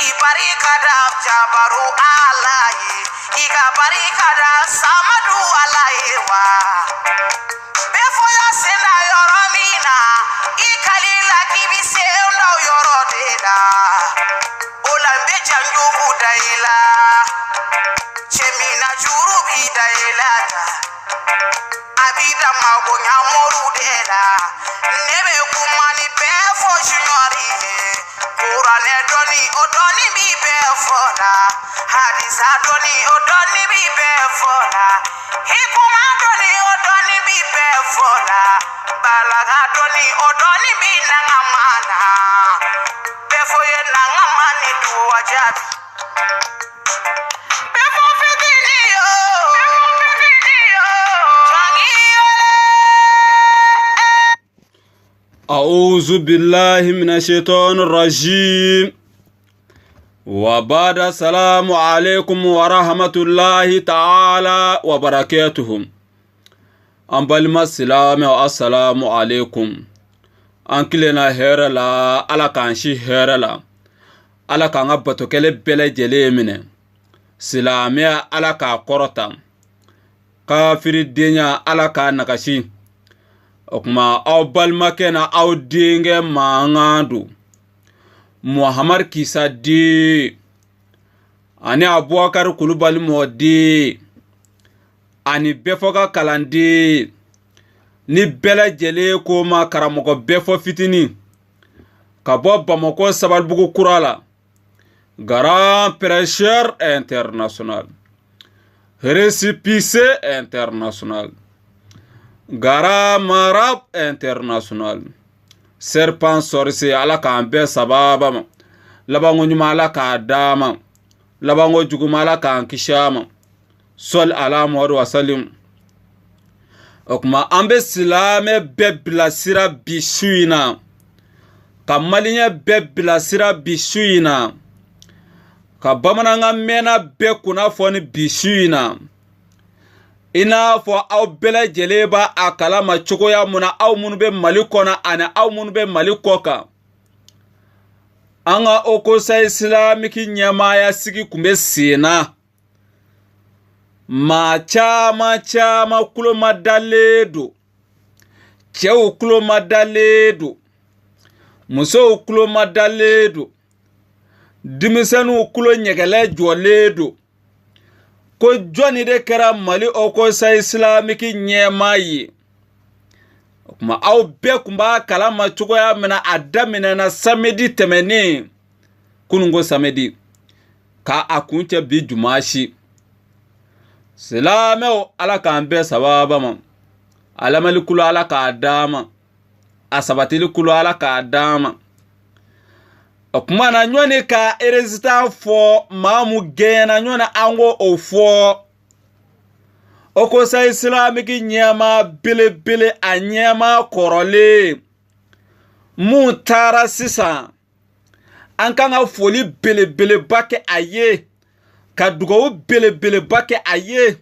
Ibarikada jabaru alaye, iga barikada samadu alaye wa. Before you send a yoromina, ikalila kibise no yorodeda. Olambe jangu udaila, chemina juru bidaila. Abida magonya moru deda, nebe kumani befo juniori. Kurane doni odoni bi befola, hadisa doni odoni bi befola, hikuma doni odoni bi befola, balaga doni odoni bi nangamana, befoye nangamani duwajabi. Befo fitini yo, أعوذ بالله من الشيطان الرجيم وبعد السلام عليكم ورحمة الله تعالى وبركاته أنبالما السلام والسلام عليكم أنكلنا هيرلا على كانشي هيرلا على كان أبتو كلي بلا جليمنا سلامي على كاكورتا كافر الدنيا على كانكاشي okuma aw balmake na aw dinge mangadu Muhammad Kisa di ani Abubakar Kulubali modi ani befoka kalandi ni bela jele ko ma karamogo befo fitini kabo Bamako Sabalbugu kurala Grand Prêcheur International Récépissé International Gara Marab International Serpent Sorcier ala ka be sababa labango nyuma ala ka dama labango juguma ala ka kishama sol ala Muhammad wa sallim okuma ambe silame bebla sira bisuina kamalinya bebla sira bisuina ka bamananga mena be kuna foni bisuina ina fo aw bela jeleba akala ma chokoya muna aw munu be malikona ana aw munu be malikoka anga okosa islamiki nyama ya sigi kumbe sina ma chama kulo madaledo chew kulo madaledo muso kulo madaledo dimisanu kulo nyegele joledo ko joni de kera mali oko sa islamiki nyemayi kuma aw be kumba kala ma chugo ya mina adamina na samedi temeni kunungo samedi ka akunche bi jumashi silame ala kan be sababa ma ala malikulu ala ka adama asabatili kulu ala ka adama okuma na nyone ka erezita fo mamu gena nyona ango ofo okosa islamiki nyama bile anyama korole mutara sisa ankanga foli bile bake aye kadugo bile bake aye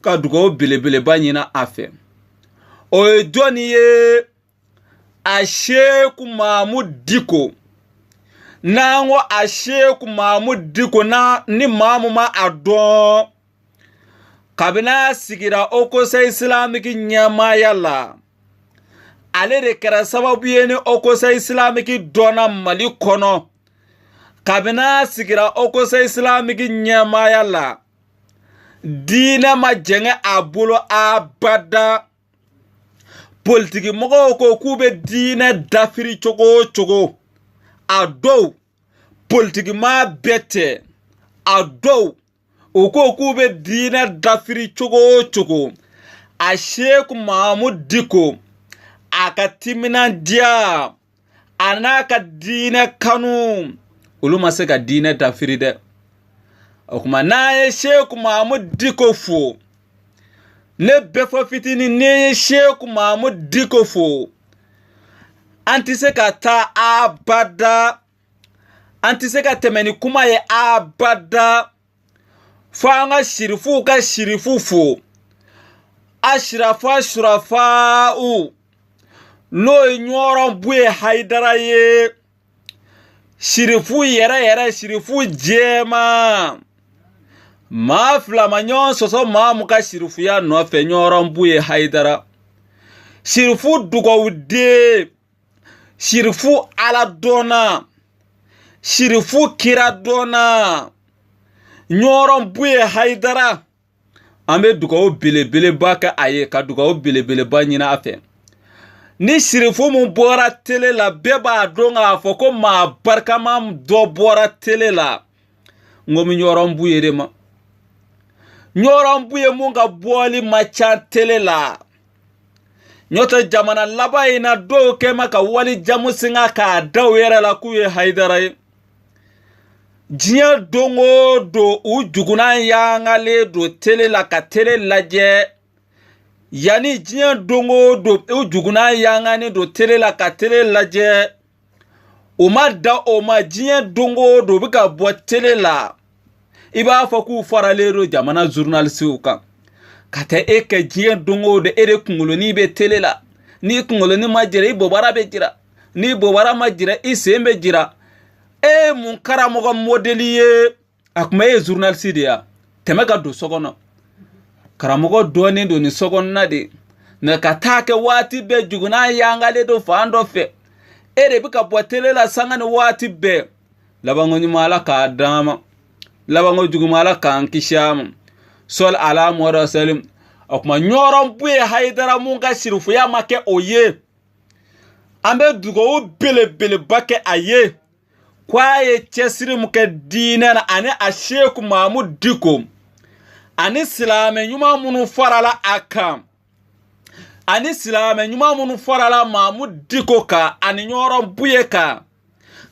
kadugo bile banyina afe o doniye asheku Mahmud Diko nango asheku Mahmud Diko na ni mamu ma adon kabina sigira okosa islamiki nyama yalla ale de kera sababu yene okosa islamiki dona mali kono kabina sigira okosa islamiki nyama yalla dina majenge abulo abada politiki mogo ko kube dina dafiri chogo ado politiki ma bete ado oko kube dina dafiri chogo asheku Mahmud Diko akatimina dia anaka dina kanu uluma seka dina dafiri de okuma na Sheku Mahmud Diko fo ne befo fitini ne Sheku Mahmud Diko fo antiseka ta abada antiseka temeni kuma ye abada fanga shirifu ka shirifu fo ashrafa u no ignoran buye haidara ye shirifu yɛrɛ shirifu jɛma maa fila ma ɲɔgɔn sɔsɔ maa mu ka shirifuya nɔfɛ ɲɔrɔnbu ye Haidara shirifu dugawuden shirifu ala dɔnna shirifu kira dɔnna ɲɔrɔnbu ye Haidara an bɛ dugawu belebeleba kɛ a ye ka dugawu belebeleba ɲini a fɛ ni shirifu mun bɔra tele la bɛɛ b'a dɔn k'a fɔ ko maa barikama dɔ bɔra tele la n ko mi ɲɔrɔnbu ye de ma ɲɔrɔnbu ye mun ka bɔli ma ca tele la ɲɔtɛ jamana laban in na dɔw kɛma ka wali jamu singa k'a da u yɛrɛ la k'u ye Haidara ye diɲɛ don o don u juguna yangalen don tele la ka tele lajɛ yani diɲɛ don o don u juguna yangani don tele la ka tele lajɛ u ma da o ma diɲɛ don o don bɛ ka bɔ tele la i b'a fɔ k'u faralen don jamana journalisiw kan ka tɛ e kɛ diɲɛ don o don e de kunkolonin bɛ tele la ni kunkolonin ma jira i bɔbara bɛ jira ni bɔbara ma jira i sen bɛ jira mun karamɔgɔ modeli ye a kuma ye journaliste de ya tɛmɛ ka don so kɔnɔ karamɔgɔ dɔɔnin don ni so kɔnɔna de nka ka taa kɛ waati bɛɛ juguna yangalen don fan dɔ fɛ e de bɛ ka bɔ tele la sanga ni waati bɛɛ labanko ɲuman Ala k'a d'an ma labanko juguman Ala k'an kisi a ma sɔli ala Muhamadu salim o kuma ɲɔrɔnbu ye Haidara mun ka shirifuya ma kɛ o ye an bɛ dugawu belebeleba kɛ a ye k'a ye cɛsiri mun kɛ diinɛ na ani a Sheikh Mahamud Dicko ani silamɛ ɲuman minnu farala a kan ani silamɛ ɲuman minnu farala Mahamud Dicko kan ani ɲɔrɔnbu ye kan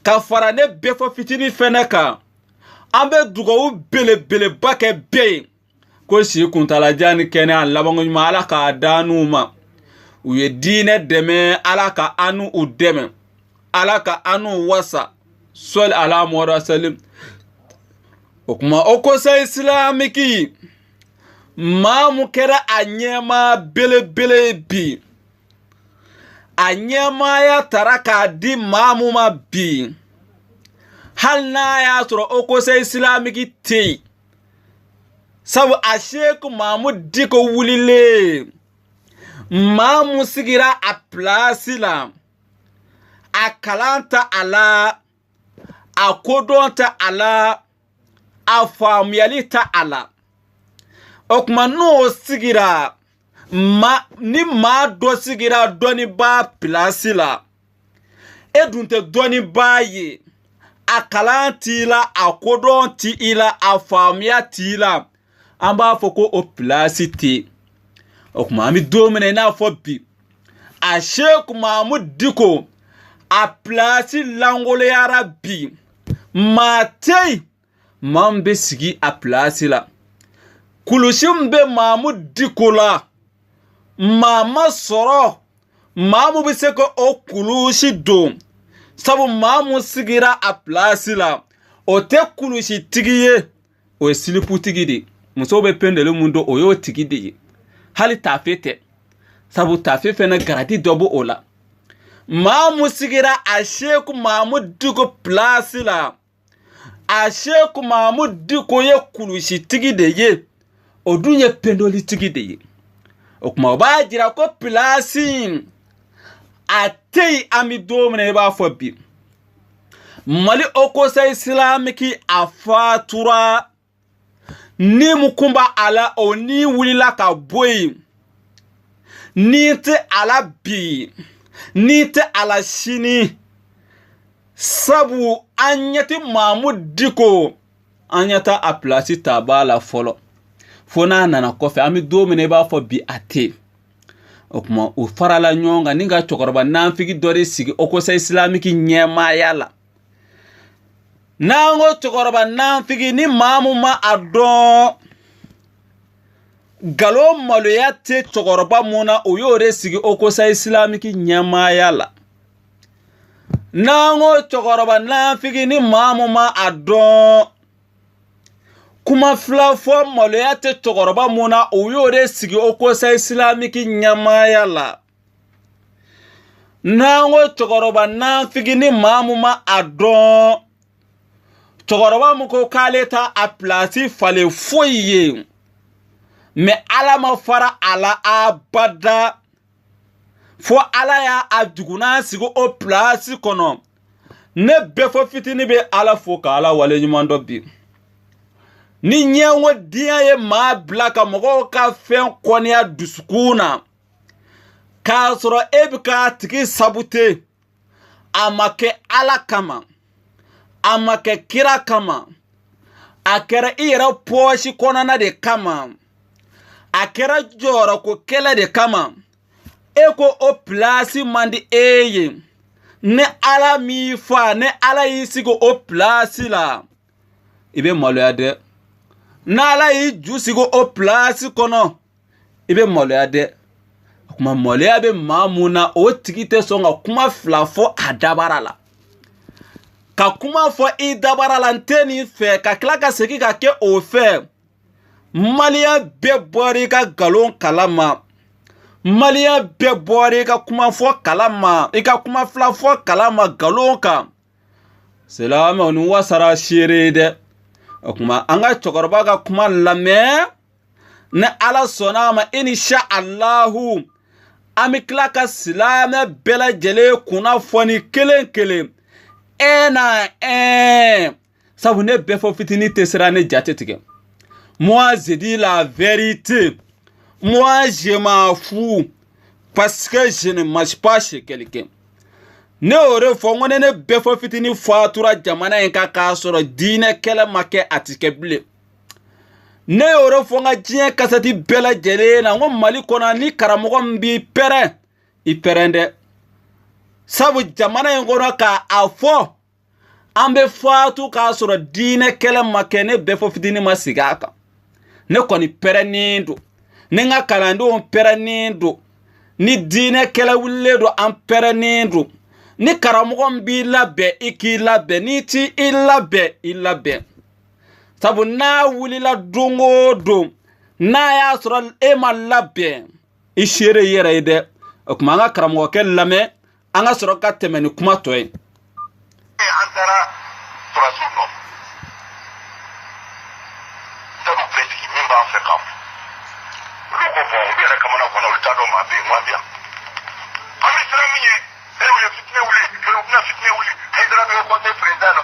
ka fara ne bɛɛ fɔ fitini fɛnɛ kan an bɛ dugawu belebeleba kɛ bɛɛ ye ko si kuntalajan ni kɛnɛ a labanko ɲuman Ala k'a d'an n'u ma u ye diinɛ dɛmɛ Ala ka an n'u dɛmɛ Ala ka an n'u wasa sɔli ala Muhamadu salim o kuma o kɔsa islamiki maa mu kɛra a ɲɛma belebele bi a ɲɛmaya tara k'a di maa mu ma bi hali n'a y'a sɔrɔ o kɔsa islamiki tɛ yen sabu a Sheikh Mahamud Dicko wulilen maa mu sigira a pilasi la a kalan ta a la a kodɔn ta a la a faamuyali ta a la o kuma n'o sigira ni maa dɔ sigira dɔnnibaa pilasi la e dun tɛ dɔnnibaa ye a kalan t'i la a kodɔn t'i la a faamuya t'i la an b'a fɔ ko o pilasi tɛ o kuma an bɛ don min na i n'a fɔ bi a Sheikh Mahamud Dicko a pilasi langoloyara bi maa tɛ yen maa min bɛ sigi a pilasi la kulusi min bɛ Mahamud Dicko la maa ma sɔrɔ maa min bɛ se ka o kulusi don sabu maa min sigira a pilasi la o tɛ kulusi tigi ye o ye siliputigi de musow bɛ pendeli mun don o y'o tigi de ye hali taafe tɛ sabu taafe fɛnɛ garati dɔ b'o o la maa min sigira a Sheikh Mahamud Dicko pilasi la a Sheikh Mahamud Dicko ye kulusi tigi de ye o dun ye pendoli tigi de ye o kuma o b'a jira ko pilasi a tɛ yen an bɛ don min na i b'a fɔ bi Mali okosa islamiki a fatura ni mu kun b'a ala o ni wulila ka bɔ yen ni tɛ ala bi ni tɛ ala sini sabu an ɲɛti Mahamud Dicko an ɲɛta a pilasi ta b'a la fɔlɔ fo n'a nana kɔfɛ an bɛ don min na i b'a fɔ bi a tɛ o kuma o farala ɲɔgɔn kan ni ka cɛkɔrɔba nanfigi dɔ de sigi okosa islamiki ɲɛmaaya la n'an ko cɛkɔrɔba nanfigi ni maa min ma a dɔn galo maloya tɛ cɛkɔrɔba mun na o y'o de sigi okosa islamiki ɲɛmaaya la n'an ko cɛkɔrɔba nanfigi ni maa min ma a dɔn kuma fila fɔ maloya tɛ cɛkɔrɔba mun na o y'o de sigi okosa islamiki ɲɛmaaya la n'an ko cɛkɔrɔba nanfigi ni maa min ma a dɔn cɛkɔrɔba mun ko k'ale ta a place falen foyi ye mais Ala ma fara ala abada fo Ala y'a a duguna sigi o place kɔnɔ ne bɛɛ fɔ fitini bɛ Ala fo ka Ala wale ɲuman dɔ bi ni ɲɛngo diɲɛ ye maa bila ka mɔgɔw ka fɛn kɔniya dusukun na k'a sɔrɔ e bɛ k'a tigi sabute a ma kɛ Ala kama a ma kɛ kira kama a kɛra i yɛrɛ pɔɔsi kɔnɔna de kama a kɛra jɔyɔrɔ ko kɛlɛ de kama e ko o place man di e ye ne Ala m'i fa ne Ala y'i sigi o place la i bɛ maloya dɛ n'Ala y'i ju sigi o place kɔnɔ i bɛ maloya dɛ kuma maloya bɛ maa mun na o tigi tɛ sɔn ka kuma fila fɔ a dabara la ka kuma fɔ i dabara la n tɛ nin fɛ ka tila ka segin ka kɛ o fɛ Maliyɛn bɛɛ bɔra i ka nkalon kalama Maliyɛn bɛɛ bɔra i ka kuma fɔ kalama i ka kuma fila fɔ kalama nkalon kan silamɛw ni wasara seere dɛ o kuma an ka cɛkɔrɔba ka kuma lamɛn ne Ala sɔnna a ma insha Allahu an bɛ tila ka silamɛ bɛɛ lajɛlen kunnafoni kelen kelen sabu ne bɛɛ fɔ fitini tɛ sera ne jate tigɛ moi je dis la vérité moi je m'en fous parce que je ne marche pas chez quelqu'un ne ore fɔ ngo ne bɛɛ fɔ fitini fatura jamana in ka k'a sɔrɔ diinɛ kɛlɛ ma kɛ a ti kɛ bilen ne ore fɔ nga diɲɛ kasati bɛɛ lajɛlen na ngo Mali kɔnɔ ni karamɔgɔ min b'i pɛrɛn i pɛrɛn dɛ sabu jamana in kɔnɔ ka a fɔ an bɛ fatu k'a sɔrɔ diinɛ kɛlɛ ma kɛ ne bɛɛ fɔ fitini ma sigi a kan ne kɔni pɛrɛnnen don ne ka kalandenw pɛrɛnnen don ni diinɛ kɛlɛ wulilen don an pɛrɛnnen don ni karamɔgɔ min b'i labɛn i k'i labɛn n'i ti i labɛn i labɛn sabu n'a wulila don o don n'a y'a sɔrɔ e ma labɛn i seere i yɛrɛ ye dɛ o tuma an ka karamɔgɔkɛ lamɛn an ka sɔrɔ ka tɛmɛ ni kuma tɔ ye an taara sɔrɔsiw nɔ taru bɛtigi min b'an fɛ k'a fɔ olu ko bɔn olu yɛrɛ kamana kɔnɔ olu t'a dɔn maa bɛ yen wa bi yan an bɛ siran min ye e y'u ye fitinɛ wuli u bɛna fitinɛ wuli Hayidara bɛ conseil président na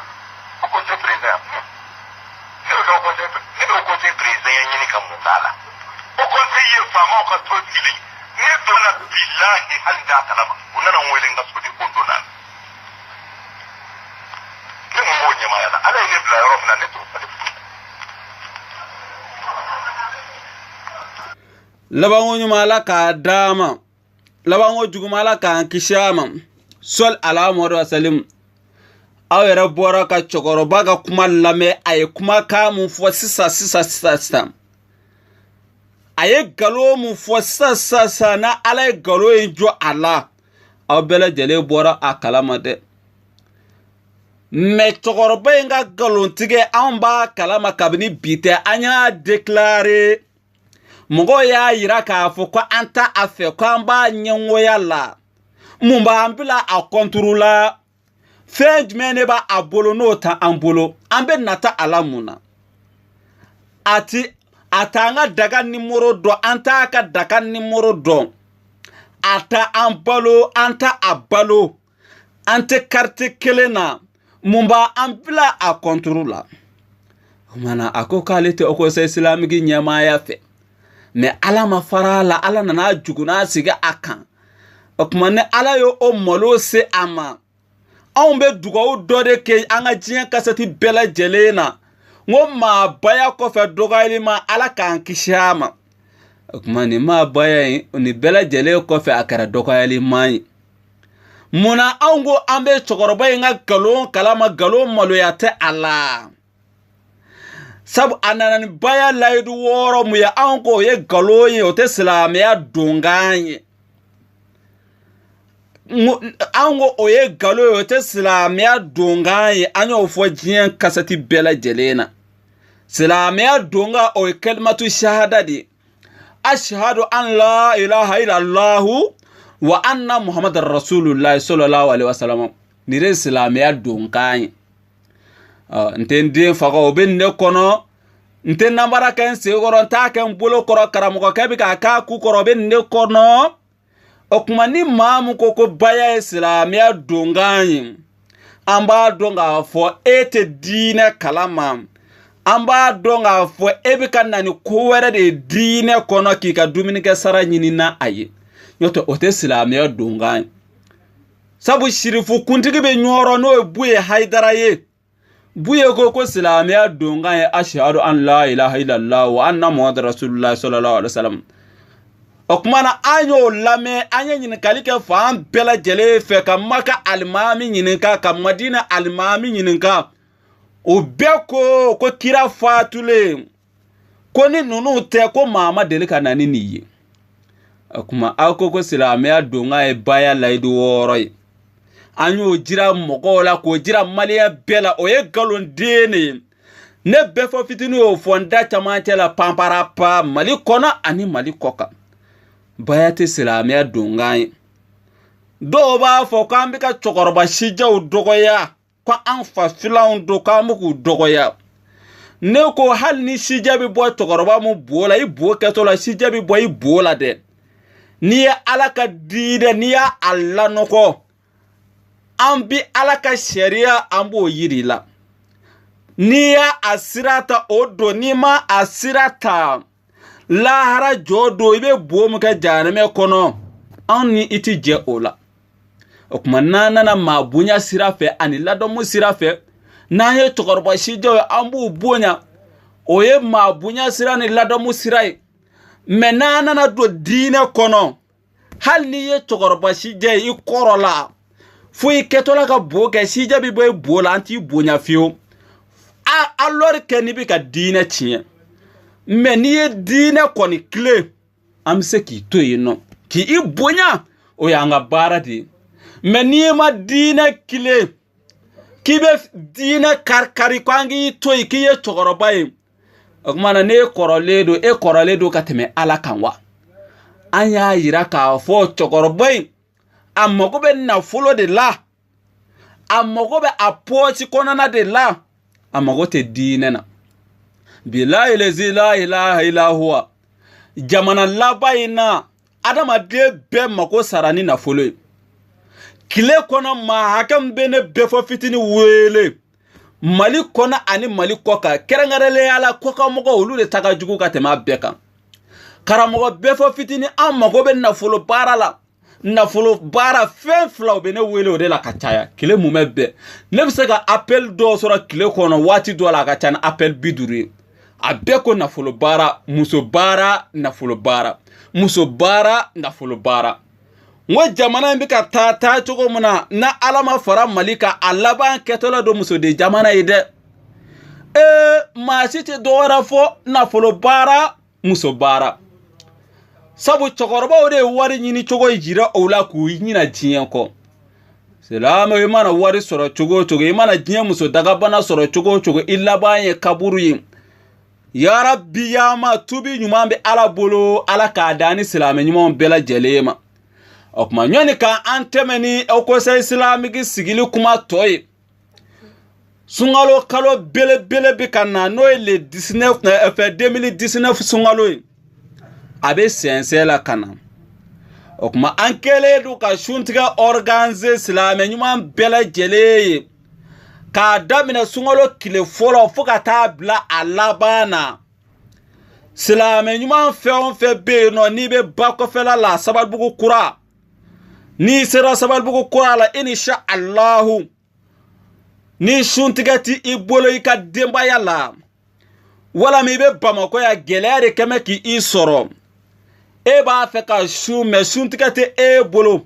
o conseil président ne bɛ o conseil président ye ɲini ka mun k'a la o conseil ye faamaw ka to sigi ne donna bilahi hali n'a kalama u nana n wele n ka soden ko don na ne mun b'o ɲɛmaaya la Ala ye ne bila yɔrɔ min na ne t'o falen labango ɲuman Ala k'a d'a ma labango juguman Ala k'an kisi a ma sol ala Muhamadu wasalim aw yɛrɛ bɔra ka cɛkɔrɔba ka kuma lamɛn a ye kumakan mun fɔ sisan a ye nkalon mun fɔ sisan na Ala ye nkalon in jɔ a la aw bɛɛ lajɛlen bɔra a kalama dɛ mais cɛkɔrɔba in ka nkalontigɛ anw b'a kalama kabini bi tɛ an y'a déclaré mɔgɔw y'a yira k'a fɔ ko an ta a fɛ ko an b'a ɲɛngoya la mun b'an bila a contre la fɛn jumɛn de b'a a bolo n'o ta an bolo an bɛ nata a la mun na a t'an ka daga nimoro dɔn an t'a ka daga nimoro dɔn a ta an balo an ta a balo an tɛ carte kelen na mun b'an bila a contre la o mana a ko k'ale tɛ Haut Islamique ɲɛmaaya fɛ mais Ala ma fara la Ala nana juguna sigi a kan o kuma ne Ala ye o malo se a ma anw bɛ dugawu dɔ de kɛ an ka diɲɛ kasati bɛɛ lajɛlen na ngo maa baya kɔfɛ dɔgɔyali ma Ala k'an kisi a ma o kuma nin maa baya in ni bɛɛ lajɛlen kɔfɛ a kɛra dɔgɔyali man ye munna anw ko an bɛ cɛkɔrɔba in ka nkalon kalama nkalon maloya tɛ a la sabu a nana ni baya layidu wɔɔrɔ mun ye anw ko o ye nkalon ye o tɛ silamɛya donkan ye anw ko o ye nkalon ye o tɛ silamɛya donkan ye an y'o fɔ diɲɛ kasati bɛɛ lajɛlen na silamɛya donkan o ye kalimatu shahada de ye ashhadu an la ilaha illallahu wa anna muhammadar rasulullah sallallahu alaihi wasallam ni re silamɛya donkan ye nten den faga o be ne kono nten nambara ken se goro ta ken bolo koro karamogo ke bi ka ku koro be ne kono o kuma ni mamu ko baya islamiya donganyi amba donga fo ete dine kalama amba donga fo ebi kanani ko were de dine kono ki ka dumini ke sara nyini na ayi nyoto ote islamiya donganyi sabu shirifu kuntigi be nyoro no buye haidara ye buye ko islamiya donganyi ashhadu an la ilaha illallah wa anna muhammadar rasulullah sallallahu alaihi wasallam okmana anyo lame anya nyine kalike fam bela jele fe ka maka almami nyine ka madina almami nyine ka o beko ko kira fatule ko ni nunu te ko mama delika nani niye okuma akoko silame donga e baya laidu woroi anyo jira mogola ko jira maliya bela o ye galon dene ne befo fitinu o fonda chamantela pamparapa mali kona ani mali koka bayate silamiya dongaye do ba fo kambi ka chokoroba shijaw dogoya ko an fa filawn do kamuku dogoya ne ko hal ni shijabi bo chokoroba mu bola i bo ketola shijabi bo i bola de ni alaka dide ni alla noko ambi alaka sharia ambo yirila ni asirata odo ni ma asirata lahara jodo ibe bomu ka janame kono anni iti je ola okuma nana ma bunya sirafe ani ladomu sirafe na ye tokorba shijo ambu bunya oye ma bunya sirani ladomu sirai menana na do dine kono hal ni ye tokorba shije i korola fu iketola ka boke shije bi boy bola anti bunya fiu alor kenibi ka dine chie meni dine koni kle amse ki toyino ki ibonya o yanga baradi meni ma dine kle kibe dine karkari kwangi toy ki ye chogorobai okmana ne koroledo kateme ala kanwa anya yira ka fo chogorobai amogo be na fulo de la amogo be apochi konana de la amogo te dine na billahi la ilaha illa huwa jamana labayina adama de be mako sarani na folo kile kono ma hakam bene befo fitini wele mali kona ani mali koka kerengarele ala koka mogo ulude taga jugu katema beka karamogo befo fitini amago be na folo barala na folo bara fen flaw bene wele ode la kachaya kile mumebe nebsega appel do sora kile kono wati do la kachana appel biduri abeko na folo bara muso bara na folo bara muso bara na folo bara ngo jamana mbika tata chogo muna na alama fara malika alaba ketola do muso de jamana ide ma siti dora fo na folo bara muso bara sabu chokoroba ode wari nyini chogo ijira ola ku nyina jiyen ko selama imana wari soro chogo imana jiyen muso daga bana soro chogo illa baye kaburu yin ya rabbi ya ma tubi nyumambe ala bolo ala ka dani silame nyumon bela jelema okuma nyoni ka antemeni okosa islamiki sigili kuma toy sungalo kalo bele bikana no le 19 2019 sungalo abe sensela kana okuma ankele du ka shuntiga organize silame nyumon bela jeleye ka damina sungalo kile folo fuka tabla alabana silame nyuma fe be no ni be bako fela la sabalbugu kura ni sera sabalbugu kura la insha Allah ni shuntigati ibolo ika demba yala wala mi be bamako ya gelere keme ki isoro e ba fe ka shume shuntigati e bolo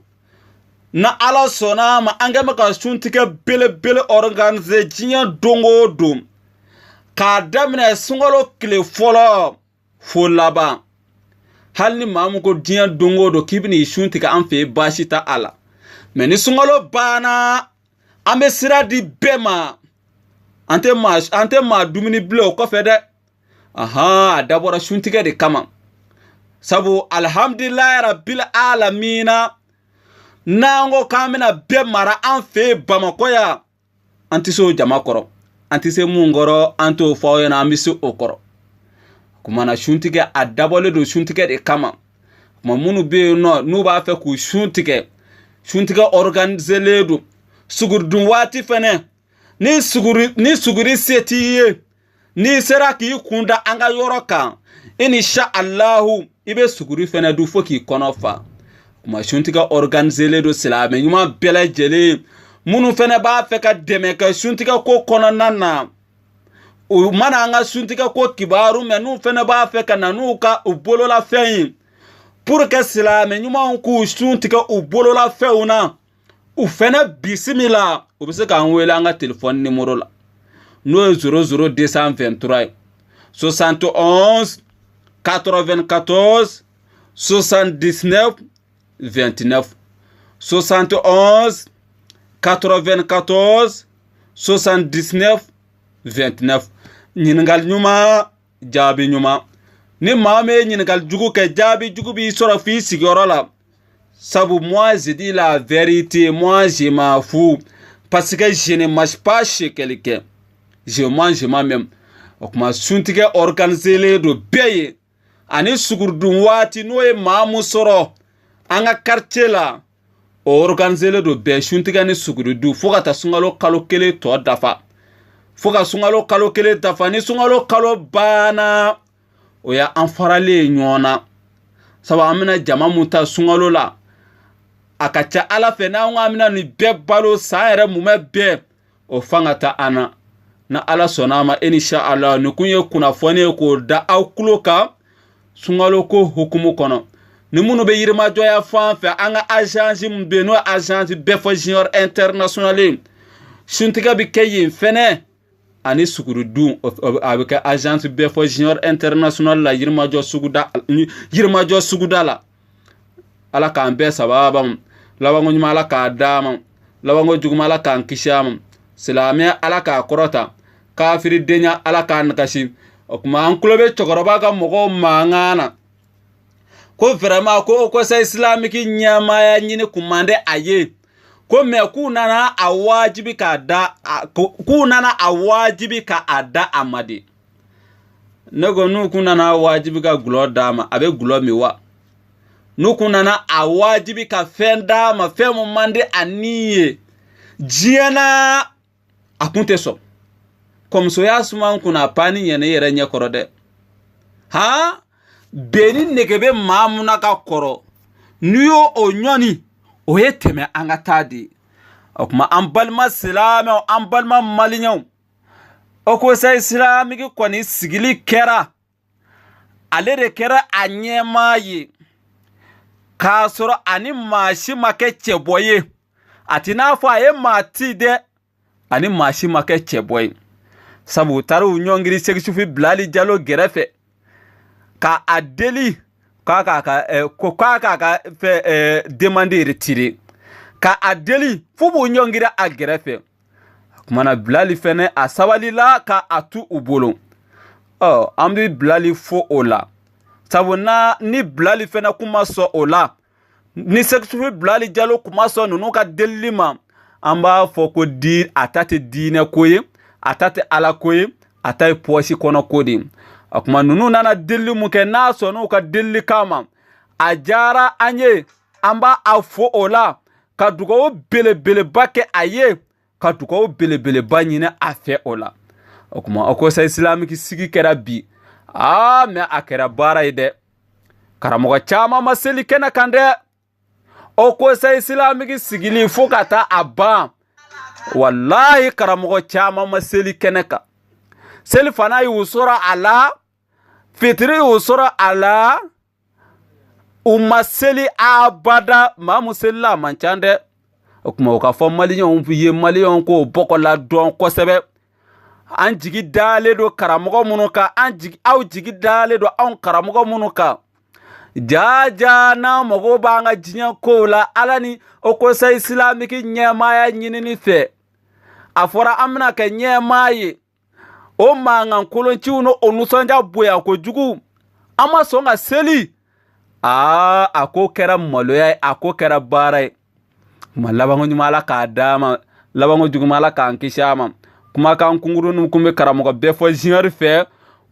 na ala sona ma angama ka suntike bele organize jinya dongo dum ka damna sungolo kile folo folaba halni mamu ko jinya dongo do kibni suntika amfe bashita ala meni sungolo bana ambe siradi bema ante ma dumini blo ko fede aha dabora suntike de kama sabu alhamdulillah rabbil alamina nango kamina be mara an fe Bamako ya antiso jama koro antise mungoro anto fawo na ambisu okoro kuma na shuntige adabole do shuntige de kama kuma munu be no nu ba fe ku shuntige organiser ledu sugurdun wati fene ni suguri setiye ni seraki kunda anga yoroka insha Allahu ibe suguri fene du foki konofa kuma shuntiga organiser ledu silame nyuma bele jele munu fene ba fe ka deme ka shuntiga ko kono nana o mana anga shuntiga ko kibaru menu fene ba fe ka nanuka ubolo la fein pour que silame nyuma ku shuntiga ubolo la feuna u fene bisimila o bise ka nwela anga telephone numéro la no 00223 71 94 79 29 71 94 79 29 nyingal nyuma jabi nyuma ni mame nyingal jugu ke jabi jugu bi soro fi sigoro la sabu moi je dis la vérité, moi je m'en fous parce que je ne marche pas chez quelqu'un, je mange moi-même. Okuma suntige organiser le do beye ani sugurdun wati noye mamu soro anga quartier la organiser le do be suntige ni sugurdu fogata sungalo kalo kele to dafa foga sungalo kalo kele dafa ni sungalo kalo bana oya anfarale nyona saba amina jama muta sungalo la akacha ala fe na amina ni be balo saere mume be o fangata ana na ala sonama insha Allah nukunye kuna fone ko da akuloka sungalo ko hukumu kono ni munu be yirma joya fanfe anga agence mbeno agence befo junior international suntiga bi kayin fene ani suguru du avec agence befo junior international la yirma jo suguda la ala ka ambe sababa lawango nyuma ala ka dama lawango juguma ala ka kisham silame ala ka korota kafiri denya ala ka nakashi okuma ankulobe chokoroba ka mogo mangana ko vraiment ko sa islamiki nyama ya nyini kumande aye ko me kunana awajibi ka da ada amadi nego nu kunana awajibi ka gulo dama abe gulo miwa nu kunana awajibi ka fenda ma femu mande aniye jiana akunte so comme so ya suma kuna pani yene yere nye korode ha beni negebe mamuna ka koro nuyo onyoni oye teme angatadi okuma ambalma silame ambalma malinyo oko sa islami ki kwani sigili kera alere kera anyemayi kasoro ani mashi make cheboye atina fo aye mati de ani mashi make cheboye sabu taru nyongiri seksufi blali jalo gerefe ka adeli ka fe demander retirer ka adeli fubu nyongira a gerefe kumana blali fene asawali la ka atu ubolo amdi blali fo ola sabu na ni blali fene kuma so ola ni seksufi blali jalo kuma so nunu ka delima amba foko di atate dine koye atate ala koye atai poshi kono kodi akuma nunu nana dilli muke naso no ka dilli kama ajara anye amba afo ola ka dugo bele bake aye ka dugo bele banyine afe ola akuma akosa islamiki sigi kera bi me akera bara ide karamoga chama maseli kena kande akosa islamiki sigili fokata aba wallahi karamogo chama maseli keneka seli fana yusura ala fitri yusura ala umaseli abada mamusella manchande okuma ka fo malion ye malion ko bokola don ko sebe anjigi dale do karamogo munuka anjigi awjigi dale do on karamogo munuka jaja na mogo banga jinya kola alani okosa islamiki nyema ya nyinini fe afora amna ka nyema yi o mangan kolonchi uno onusanja boya ko jugu ama songa seli ako kera maloya ako kera barai malabango nyumala ka dama labango jugu mala ka ankishama kuma kan kunguru num kumbe karamogo be fo jingar fe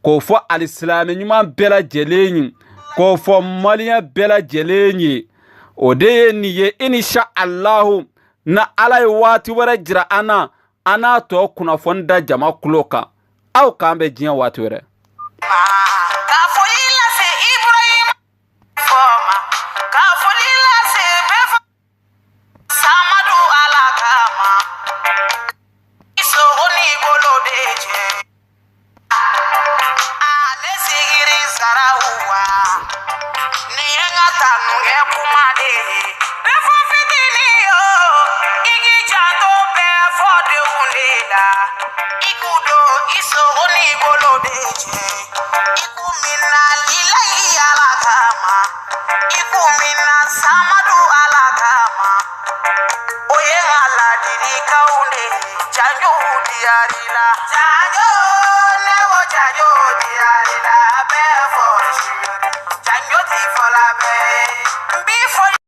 ko fo alislami nyuma bela jeleni ko fo maliya bela jeleni o de ni ye insha Allah na alai wati wara jira ana to kuna fonda jama kuloka au kambe jinya wati wara Janjo diarila